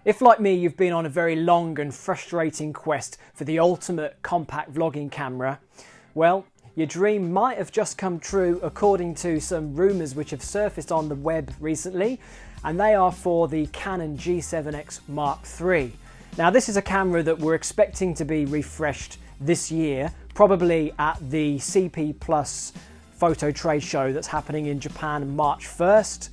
If, like me, you've been on a very long and frustrating quest for the ultimate compact vlogging camera, well, your dream might have just come true according to some rumours which have surfaced on the web recently, and they are for the Canon G7X Mark III. Now, this is a camera that we're expecting to be refreshed this year, probably at the CP Plus photo trade show that's happening in Japan March 1st.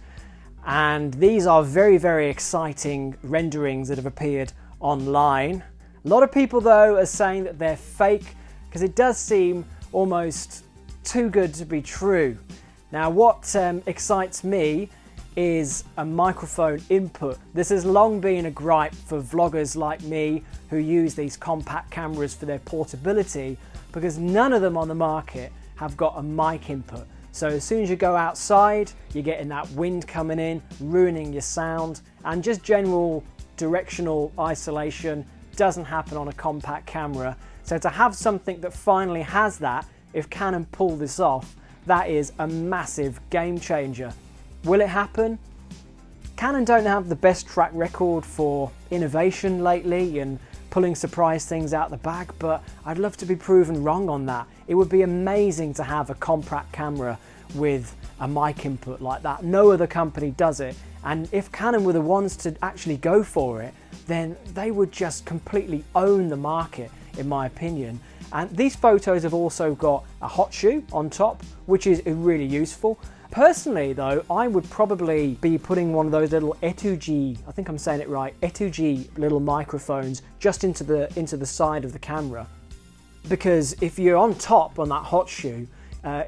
And these are very, very exciting renderings that have appeared online. A lot of people, though, are saying that they're fake because it does seem almost too good to be true. Now, what excites me is a microphone input. This has long been a gripe for vloggers like me who use these compact cameras for their portability, because none of them on the market have got a mic input. So as soon as you go outside, you're getting that wind coming in, ruining your sound, and just general directional isolation doesn't happen on a compact camera. So to have something that finally has that, if Canon pull this off, that is a massive game changer. Will it happen? Canon don't have the best track record for innovation lately and pulling surprise things out the bag, but I'd love to be proven wrong on that. It would be amazing to have a compact camera with a mic input like that. No other company does it, and if Canon were the ones to actually go for it, then they would just completely own the market, in my opinion. And these photos have also got a hot shoe on top, which is really useful. Personally though, I would probably be putting one of those little Etuji, I think I'm saying it right, Etuji little microphones just into the side of the camera. Because if you're on top on that hot shoe,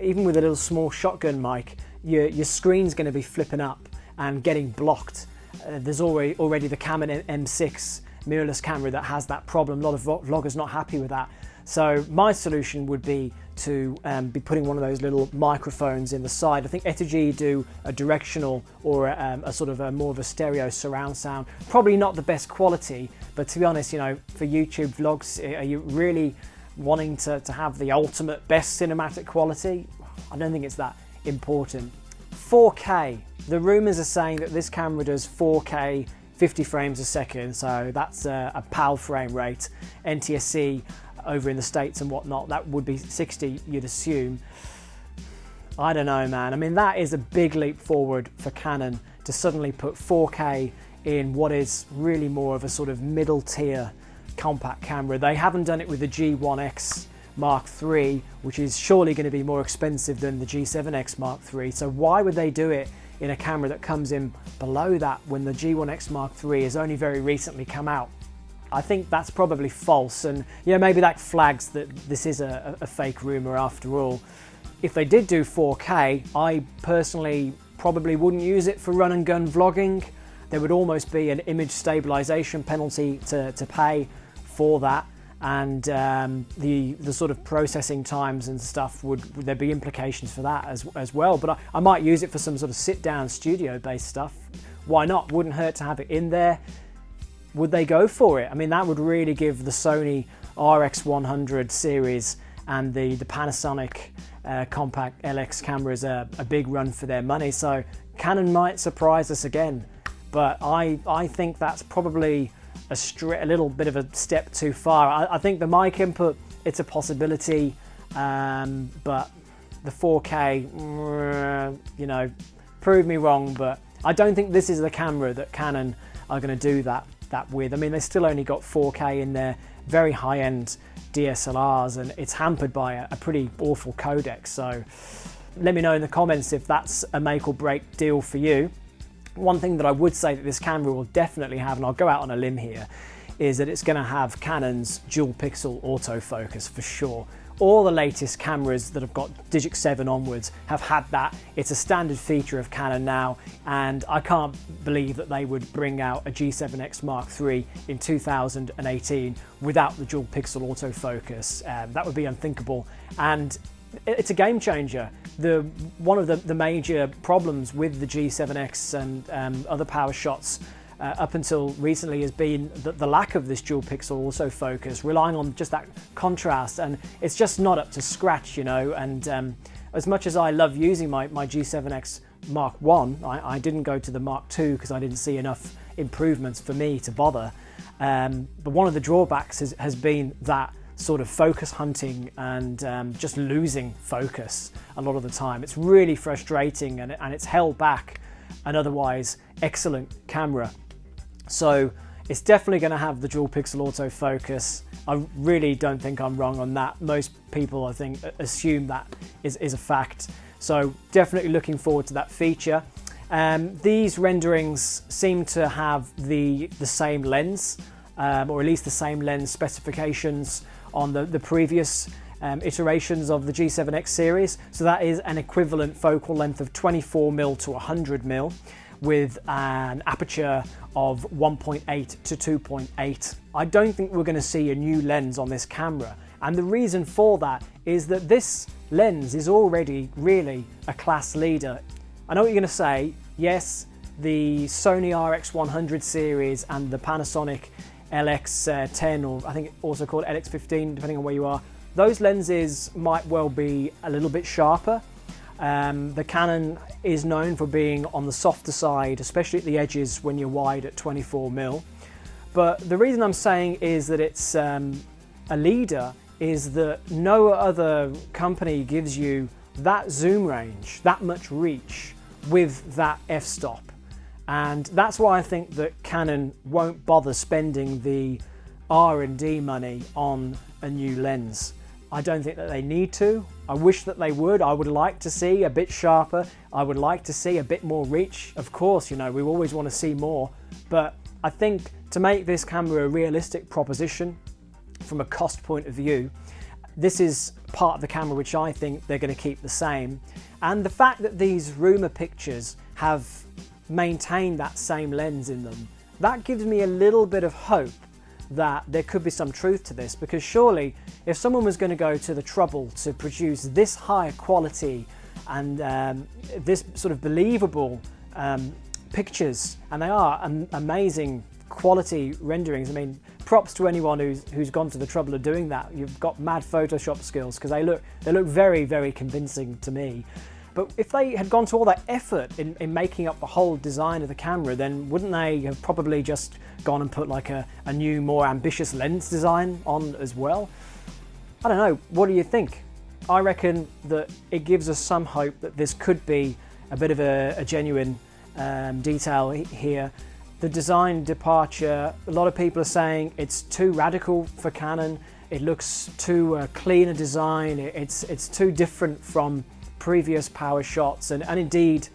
even with a little small shotgun mic, your screen's going to be flipping up and getting blocked. There's already the Canon M6 mirrorless camera that has that problem. A lot of vloggers not happy with that. So my solution would be to be putting one of those little microphones in the side. I think Etuji do a directional or a sort of more of a stereo surround sound. Probably not the best quality, but to be honest, you know, for YouTube vlogs, are you really wanting to have the ultimate best cinematic quality? I don't think it's that important. 4K. The rumours are saying that this camera does 4K 50 frames a second, so that's a PAL frame rate. NTSC over in the States and whatnot, that would be 60, you'd assume. I don't know, man. I mean, that is a big leap forward for Canon to suddenly put 4K in what is really more of a sort of middle tier compact camera. They haven't done it with the G1X Mark III, which is surely going to be more expensive than the G7X Mark III. So why would they do it in a camera that comes in below that when the G1X Mark III has only very recently come out? I think that's probably false, and yeah, maybe that flags that this is a fake rumour after all. If they did do 4K, I personally probably wouldn't use it for run and gun vlogging. There would almost be an image stabilization penalty to pay for that, and the sort of processing times and stuff, would there be implications for that as well. But I might use it for some sort of sit down studio based stuff. Why not? Wouldn't hurt to have it in there. Would they go for it? I mean, that would really give the Sony RX100 series and the Panasonic compact LX cameras a big run for their money. So Canon might surprise us again, but I think that's probably a little bit of a step too far. I think the mic input, it's a possibility, but the 4K, you know, prove me wrong, but I don't think this is the camera that Canon are going to do that with. I mean, they still only got 4K in their very high-end DSLRs, and it's hampered by a pretty awful codec. So let me know in the comments if that's a make or break deal for you. One thing that I would say that this camera will definitely have, and I'll go out on a limb here, is that it's going to have Canon's dual pixel autofocus for sure. All the latest cameras that have got Digic 7 onwards have had that. It's a standard feature of Canon now, and I can't believe that they would bring out a G7X Mark III in 2018 without the dual pixel autofocus. That would be unthinkable, and it's a game changer. One of the major problems with the G7X and other power shots up until recently has been the lack of this dual pixel autofocus, relying on just that contrast, and it's just not up to scratch, you know. And as much as I love using my G7X Mark I didn't go to the Mark II because I didn't see enough improvements for me to bother. But one of the drawbacks has been that sort of focus hunting and just losing focus a lot of the time. It's really frustrating, and it's held back an otherwise excellent camera. So it's definitely going to have the dual pixel autofocus. I really don't think I'm wrong on that. Most people, I think, assume that is a fact. So definitely looking forward to that feature. These renderings seem to have the same lens, or at least the same lens specifications on the previous iterations of the G7X series. So that is an equivalent focal length of 24mm to 100mm with an aperture of 1.8 to 2.8. I don't think we're going to see a new lens on this camera, and the reason for that is that this lens is already really a class leader. I know what you're going to say. Yes, the Sony RX100 series and the Panasonic LX10, or I think also called LX15 depending on where you are, those lenses might well be a little bit sharper. The Canon is known for being on the softer side, especially at the edges when you're wide at 24mm. But the reason I'm saying is that it's a leader is that no other company gives you that zoom range, that much reach with that f-stop. And that's why I think that Canon won't bother spending the R&D money on a new lens. I don't think that they need to. I wish that they would. I would like to see a bit sharper. I would like to see a bit more reach. Of course, you know, we always want to see more. But I think to make this camera a realistic proposition from a cost point of view, this is part of the camera which I think they're going to keep the same. And the fact that these rumour pictures have maintained that same lens in them, that gives me a little bit of hope that there could be some truth to this, because surely if someone was going to go to the trouble to produce this high quality and this sort of believable pictures, and they are amazing quality renderings. I mean, props to anyone who's gone to the trouble of doing that. You've got mad Photoshop skills, because they look very, very convincing to me. But if they had gone to all that effort in making up the whole design of the camera, then wouldn't they have probably just gone and put like a new, more ambitious lens design on as well? I don't know. What do you think? I reckon that it gives us some hope that this could be a bit of a genuine detail here. The design departure, a lot of people are saying it's too radical for Canon. It looks too clean a design. It's too different from previous power shots, and indeed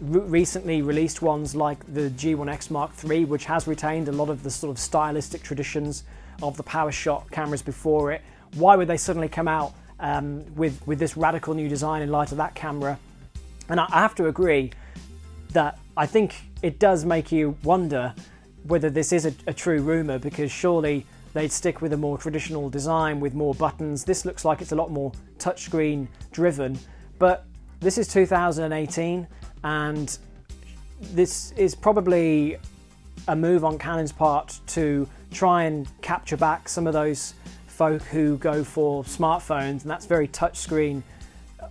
recently released ones like the G7X Mark III, which has retained a lot of the sort of stylistic traditions of the power shot cameras before it. Why would they suddenly come out with this radical new design in light of that camera? And I have to agree that I think it does make you wonder whether this is a true rumour, because surely they'd stick with a more traditional design with more buttons. This looks like it's a lot more touchscreen driven. But this is 2018, and this is probably a move on Canon's part to try and capture back some of those folk who go for smartphones, and that's very touchscreen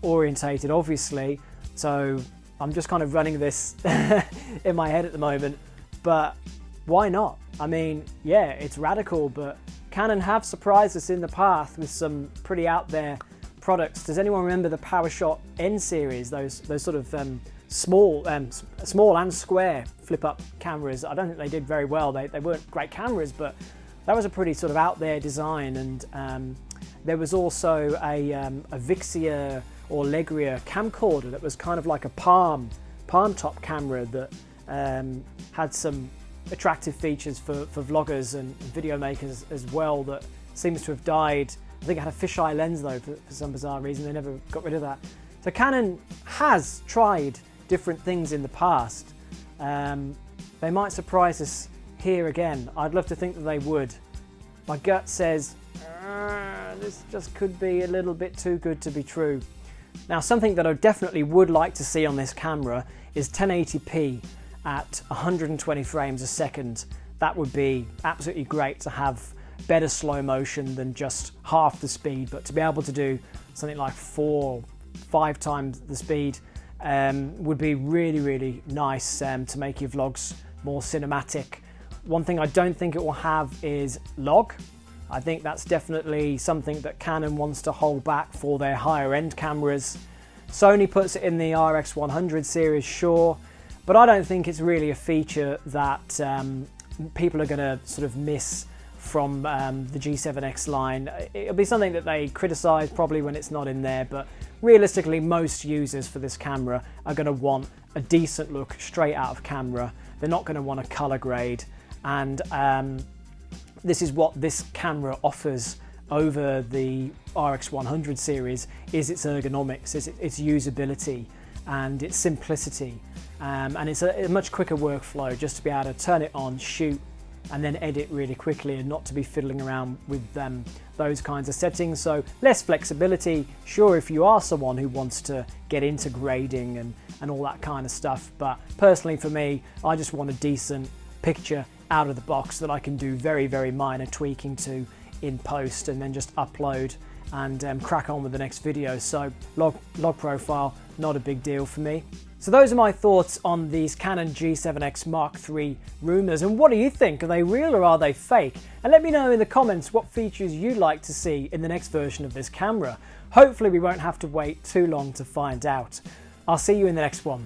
orientated, obviously. So I'm just kind of running this in my head at the moment, but why not? I mean, yeah, it's radical, but Canon have surprised us in the past with some pretty out there products. Does anyone remember the PowerShot N series? Those sort of small and square flip-up cameras. I don't think they did very well. They weren't great cameras, but that was a pretty sort of out there design. And there was also a Vixia or Legria camcorder that was kind of like a palm top camera that had some attractive features for vloggers and video makers as well, that seems to have died. I think it had a fisheye lens though, for some bizarre reason. They never got rid of that. So Canon has tried different things in the past. They might surprise us here again. I'd love to think that they would. My gut says, this just could be a little bit too good to be true. Now, something that I definitely would like to see on this camera is 1080p at 120 frames a second. That would be absolutely great to have better slow motion than just half the speed, but to be able to do something like 4-5 times the speed would be really, really nice to make your vlogs more cinematic. One thing I don't think it will have is log. I think that's definitely something that Canon wants to hold back for their higher end cameras. Sony puts it in the RX100 series, sure, but I don't think it's really a feature that people are going to sort of miss from the G7X line. It'll be something that they criticize probably when it's not in there, but realistically most users for this camera are going to want a decent look straight out of camera. They're not going to want a color grade, and this is what this camera offers over the RX100 series, is its ergonomics, its usability and its simplicity, and it's a much quicker workflow just to be able to turn it on, shoot and then edit really quickly, and not to be fiddling around with those kinds of settings. So less flexibility, sure, if you are someone who wants to get into grading and all that kind of stuff, but personally for me, I just want a decent picture out of the box that I can do very, very minor tweaking to in post and then just upload and crack on with the next video. So log profile, not a big deal for me. So those are my thoughts on these Canon G7X Mark III rumours, and what do you think? Are they real or are they fake? And let me know in the comments what features you'd like to see in the next version of this camera. Hopefully we won't have to wait too long to find out. I'll see you in the next one.